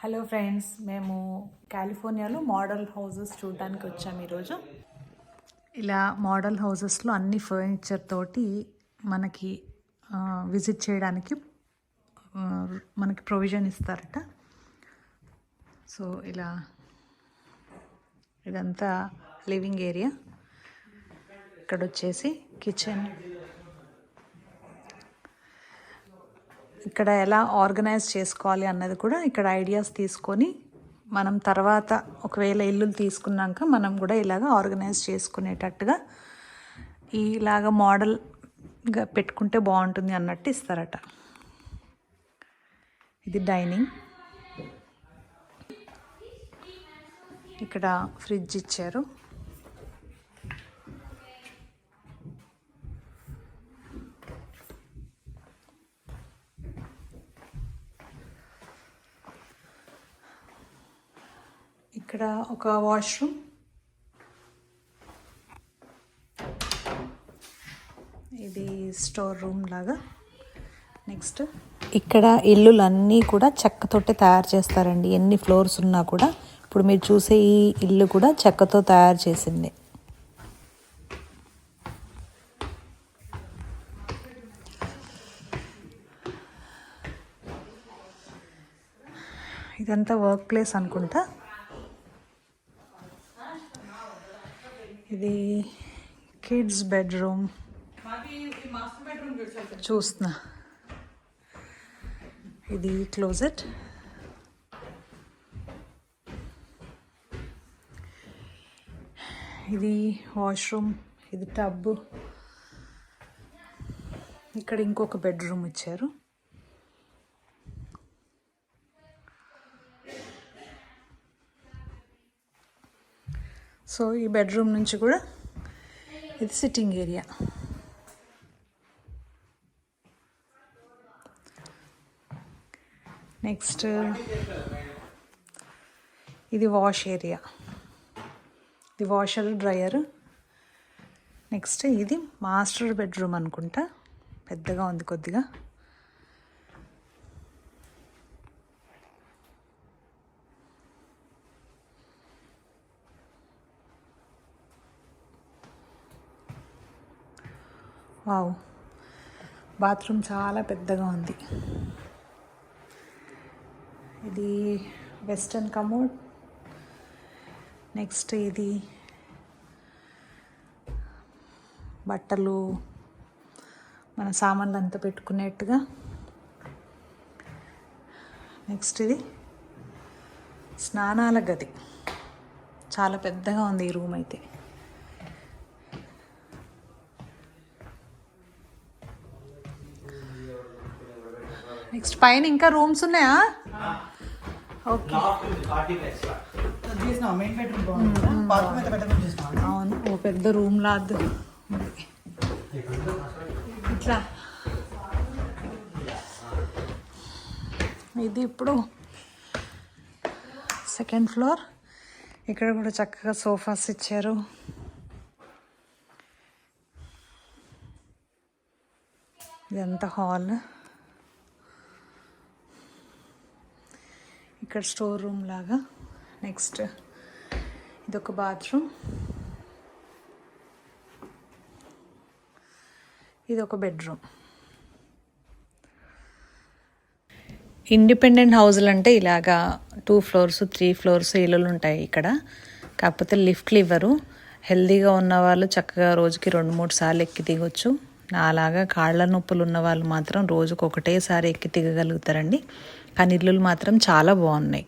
Hello friends, మేము కాలిఫోర్నియాలో model houses చూడడానికి వచ్చాము ఈరోజు. ఇలా మోడల్ హౌసెస్లో అన్ని ఫర్నిచర్ తోటి మనకి విజిట్ చేయడానికి మనకి ప్రొవిజన్ ఇస్తారట. సో ఇలా ఇదంతా లివింగ్ ఏరియా. ఇక్కడ వచ్చేసి కిచెన్. ఇక్కడ ఎలా ఆర్గనైజ్ చేసుకోవాలి అన్నది కూడా ఇక్కడ ఐడియాస్ తీసుకొని మనం తర్వాత ఒకవేళ ఇల్లు తీసుకున్నాక మనం కూడా ఇలాగ ఆర్గనైజ్ చేసుకునేటట్టుగా ఇలాగ మోడల్గా పెట్టుకుంటే బాగుంటుంది అన్నట్టు ఇస్తారట. ఇది డైనింగ్. ఇక్కడ ఫ్రిడ్జ్ ఇచ్చారు. ఇక్కడ ఒక వాష్రూమ్. ఇది స్టోర్ రూమ్ లాగా. నెక్స్ట్ ఇక్కడ ఇల్లులన్నీ కూడా చెక్కతోటే తయారు చేస్తారండి. ఎన్ని ఫ్లోర్స్ ఉన్నా కూడా. ఇప్పుడు మీరు చూసే ఈ ఇల్లు కూడా చెక్కతో తయారు చేసింది. ఇదంతా వర్క్ ప్లేస్ అనుకుంటా. ఇది కిడ్స్ బెడ్రూమ్ చూస్తున్నా. ఇది క్లోజెట్. ఇది వాష్రూమ్. ఇది టబ్. ఇక్కడ ఇంకొక బెడ్రూమ్ ఇచ్చారు. సో ఈ బెడ్రూమ్ నుంచి కూడా ఇది సిట్టింగ్ ఏరియా. నెక్స్ట్ ఇది వాష్ ఏరియా. ఇది వాషర్ డ్రయర్. నెక్స్ట్ ఇది మాస్టర్ బెడ్రూమ్ అనుకుంటా. పెద్దగా ఉంది కొద్దిగా. వావ్, బాత్రూమ్ చాలా పెద్దగా ఉంది. ఇది వెస్టర్న్ కమోడ్. నెక్స్ట్ ఇది బట్టలు మన సామాన్లు అంతా పెట్టుకునేట్టుగా. నెక్స్ట్ ఇది స్నానాల గది. చాలా పెద్దగా ఉంది ఈ రూమ్ అయితే. నెక్స్ట్ పైన ఇంకా రూమ్స్ ఉన్నాయా? ఓకే, అవును. ఓ పెద్ద రూమ్ లాదు. ఇట్లా ఇది ఇప్పుడు సెకండ్ ఫ్లోర్. ఇక్కడ కూడా చక్కగా సోఫాస్ ఇచ్చారు. ఇదంతా హాల్. ఇక్కడ స్టోర్ రూమ్ లాగా. నెక్స్ట్ ఇదొక బాత్రూమ్. ఇదొక బెడ్రూమ్. ఇండిపెండెంట్ హౌజులు అంటే ఇలాగా 2 floors 3 floors ఇల్లులు ఉంటాయి ఇక్కడ. కాకపోతే లిఫ్ట్లు ఇవ్వరు. హెల్దీగా ఉన్న వాళ్ళు చక్కగా రోజుకి 2-3 సార్లు ఎక్కి దిగొచ్చు. అలాగా కాళ్ళ నొప్పులు ఉన్న వాళ్ళు మాత్రం రోజుకు ఒకటేసారి ఎక్కి దిగగలుగుతారండి. కానీ ఇల్లులు మాత్రం చాలా బాగున్నాయి.